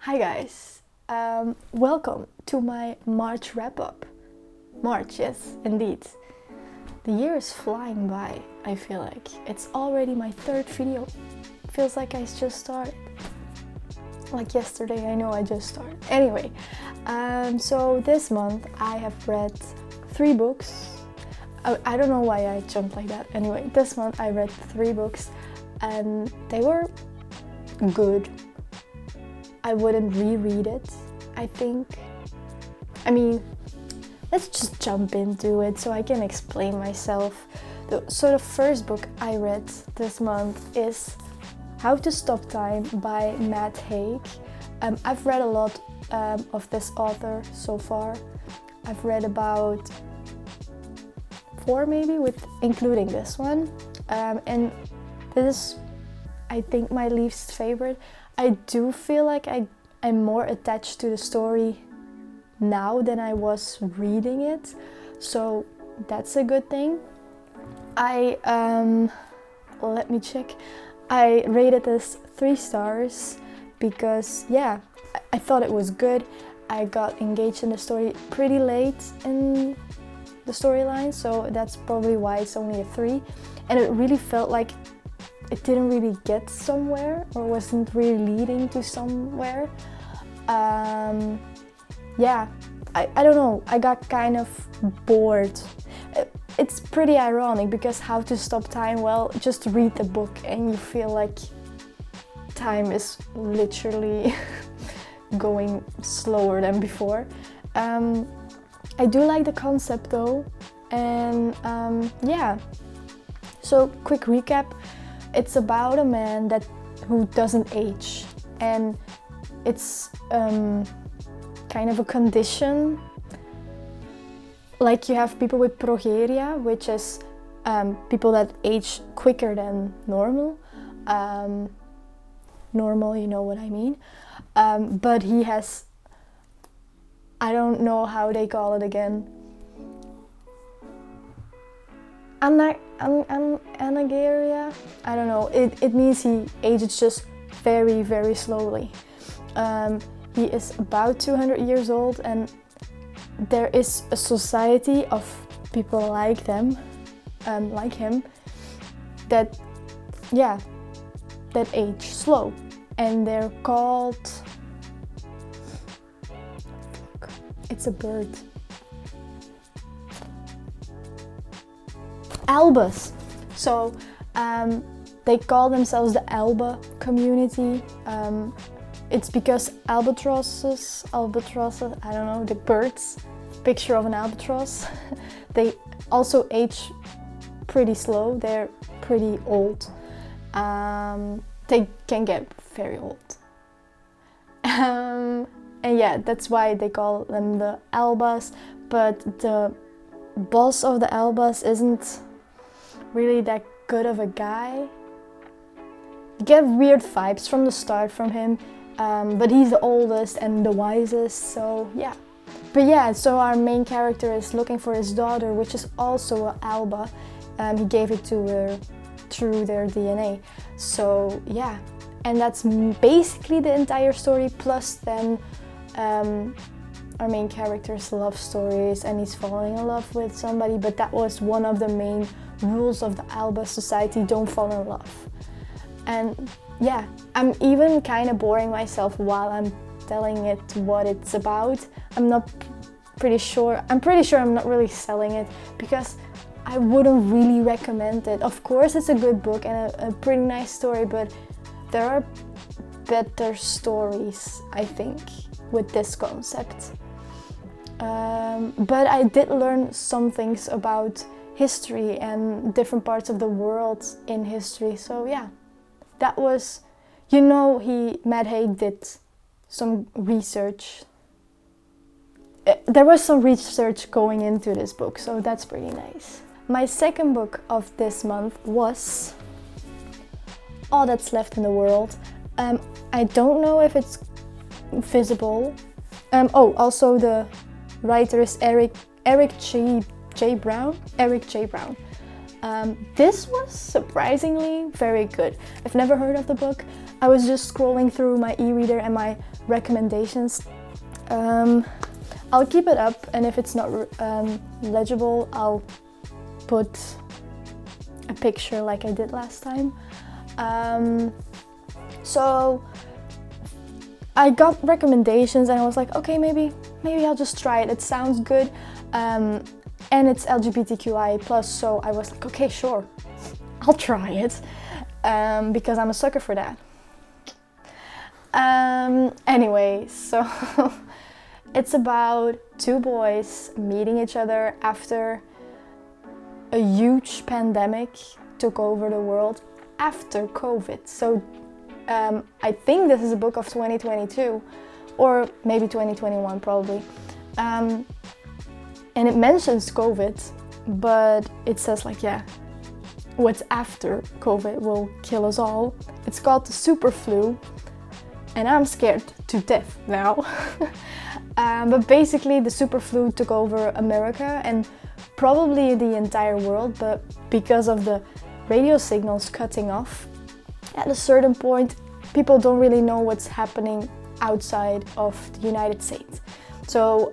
Hi guys, welcome to my March wrap-up. March, yes, indeed. The year is flying by, I feel like. It's already my third video. Feels like I just started. Like yesterday, I know I just started. Anyway, so this month I have read 3 books. I don't know why I jumped like that. Anyway, this month I read 3 books and they were good. I wouldn't reread it, I think. I mean, let's just jump into it so I can explain myself. So the first book I read this month is How to Stop Time by Matt Haig. I've read a lot of this author so far. I've read about 4 maybe, including this one. And this is, I think, my least favorite. I do feel like I'm more attached to the story now than I was reading it, so that's a good thing. Let me check. I rated this 3 stars because, yeah, I thought it was good. I got engaged in the story pretty late in the storyline, so that's probably why it's only a 3. And it really felt like it didn't really get somewhere or wasn't really leading to somewhere. Yeah, I don't know, I got kind of bored. It's pretty ironic because How to Stop Time, well, just read the book and you feel like time is literally going slower than before. I do like the concept though, and yeah. So quick recap. It's about a man who doesn't age, and it's kind of a condition. Like you have people with progeria, which is people that age quicker than normal. Normal, you know what I mean. But he has, I don't know how they call it again. Anageria? I don't know. It means he ages just very, very slowly. He is about 200 years old, and there is a society of people like him, that age slow, and they're called. It's a bird. Albus. So they call themselves the Alba community. It's because albatrosses, I don't know, the birds, picture of an albatross, they also age pretty slow. They're pretty old. They can get very old. And yeah, that's why they call them the Albas. But the boss of the Albus isn't really that good of a guy. You get weird vibes from the start from him, but he's the oldest and the wisest, so yeah. But yeah, so our main character is looking for his daughter, which is also an Alba. He gave it to her through their DNA. So yeah, and that's basically the entire story, plus then our main character's love stories, and he's falling in love with somebody, but that was one of the main rules of the Alba society: don't fall in love. And yeah, I'm even kind of boring myself while I'm telling it what it's about. I'm pretty sure I'm not really selling it, because I wouldn't really recommend it. Of course, it's a good book and a pretty nice story, but there are better stories, I think, with this concept. But I did learn some things about history and different parts of the world in history. So yeah, that was, Matt Haig did some research. There was some research going into this book, so that's pretty nice. My second book of this month was All That's Left in the World. I don't know if it's visible. Also the writer is Eric J. Brown. This was surprisingly very good. I've never heard of the book. I was just scrolling through my e-reader and my recommendations. I'll keep it up, and if it's not legible, I'll put a picture like I did last time. So I got recommendations and I was like, okay, maybe I'll just try it. It sounds good, and it's LGBTQI+, so I was like, okay, sure, I'll try it, because I'm a sucker for that. Anyway, so it's about two boys meeting each other after a huge pandemic took over the world after COVID. So I think this is a book of 2022 or maybe 2021 probably. And it mentions COVID, but it says like, yeah, what's after COVID will kill us all. It's called the super flu, and I'm scared to death now. But basically the super flu took over America and probably the entire world, but because of the radio signals cutting off, at a certain point people don't really know what's happening outside of the United States. So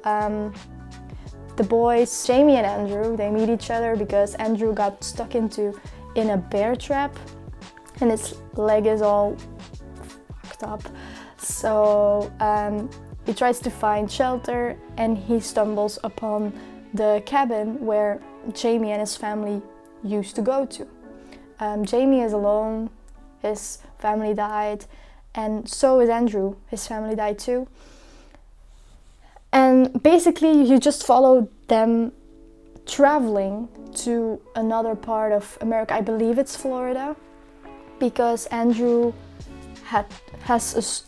the boys, Jamie and Andrew, they meet each other because Andrew got stuck in a bear trap and his leg is all fucked up. So he tries to find shelter and he stumbles upon the cabin where Jamie and his family used to go to. Jamie is alone, his family died, and so is Andrew, his family died too. And basically you just follow them traveling to another part of America. I believe it's Florida, because Andrew has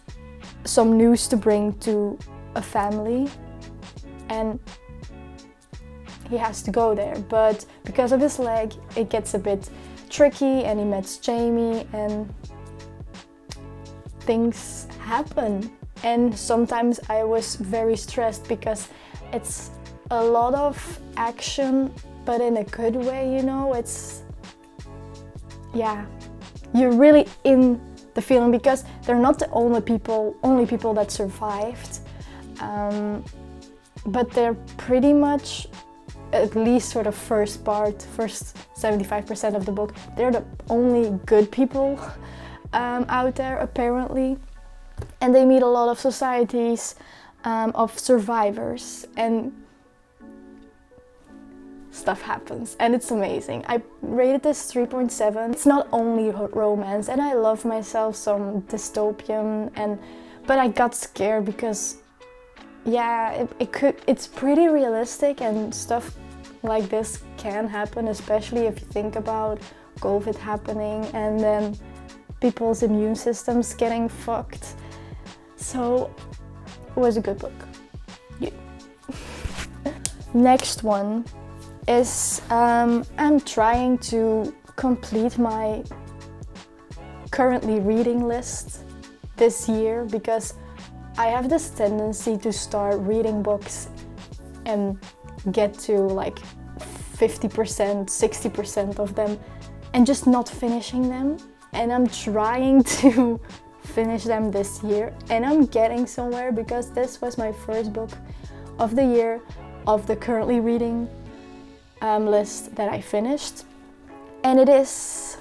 some news to bring to a family and he has to go there. But because of his leg, it gets a bit tricky and he meets Jamie and things happen. And sometimes I was very stressed because it's a lot of action, but in a good way, you know. It's, yeah, you're really in the feeling because they're not the only people that survived, but they're pretty much, at least for the first 75% of the book, they're the only good people out there apparently. And they meet a lot of societies of survivors and stuff happens and it's amazing. I rated this 3.7. It's not only romance, and I love myself some dystopian, but I got scared because, yeah, it's pretty realistic and stuff like this can happen, especially if you think about COVID happening and then people's immune systems getting fucked. So it was a good book. Yeah. Next one is I'm trying to complete my currently reading list this year because I have this tendency to start reading books and get to like 50%, 60% of them and just not finishing them. And I'm trying to finish them this year and I'm getting somewhere because this was my first book of the year of the currently reading list that I finished, and it is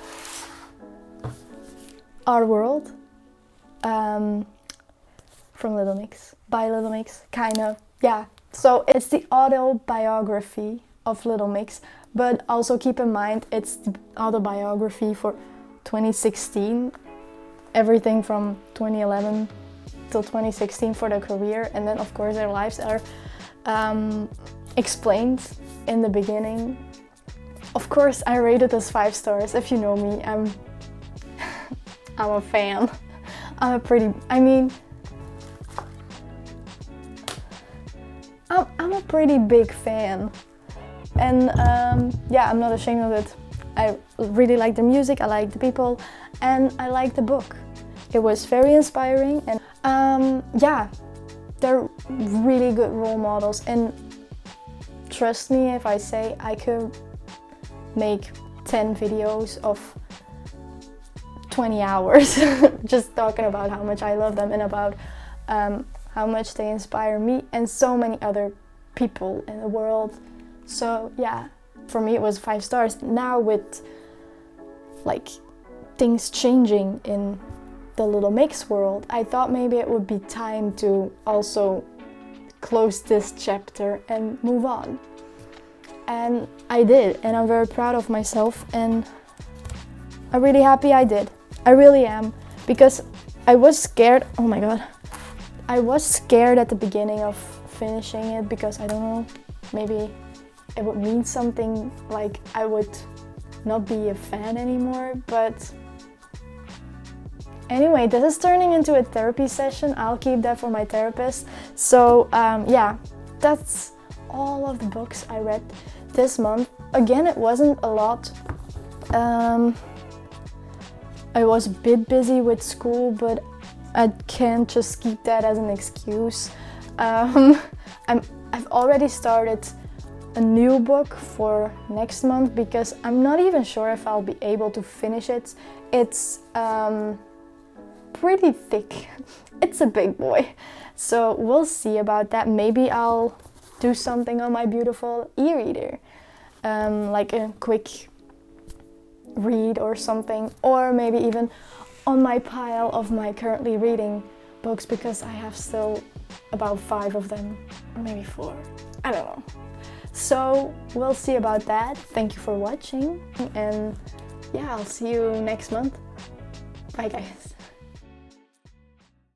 Our World from Little Mix, by Little Mix, kind of, yeah. So it's the autobiography of Little Mix, but also keep in mind it's the autobiography for 2016, everything from 2011 till 2016 for their career, and then of course their lives are explained in the beginning. Of course I rated this 5 stars. If you know me, I'm a fan. I'm a pretty big fan, and yeah, I'm not ashamed of it. I really like the music, I like the people, and I like the book. It was very inspiring, and yeah, they're really good role models, and trust me if I say I could make 10 videos of 20 hours just talking about how much I love them and about how much they inspire me and so many other people in the world. So yeah, for me it was 5 stars. Now with like things changing in the Little Mix world, I thought maybe it would be time to also close this chapter and move on. And I did, and I'm very proud of myself, and I'm really happy I did. I really am, because I was scared. Oh my god. I was scared at the beginning of finishing it because I don't know, maybe it would mean something, like I would not be a fan anymore, but anyway, this is turning into a therapy session. I'll keep that for my therapist. So yeah, that's all of the books I read this month. Again, it wasn't a lot. I was a bit busy with school, but I can't just keep that as an excuse. I've already started a new book for next month because I'm not even sure if I'll be able to finish it. It's pretty thick. It's a big boy. So we'll see about that. Maybe I'll do something on my beautiful e-reader, like a quick read or something, or maybe even on my pile of my currently reading books, because I have still about 5 of them, or maybe 4, I don't know. So we'll see about that. Thank you for watching, and yeah, I'll see you next month. Bye guys.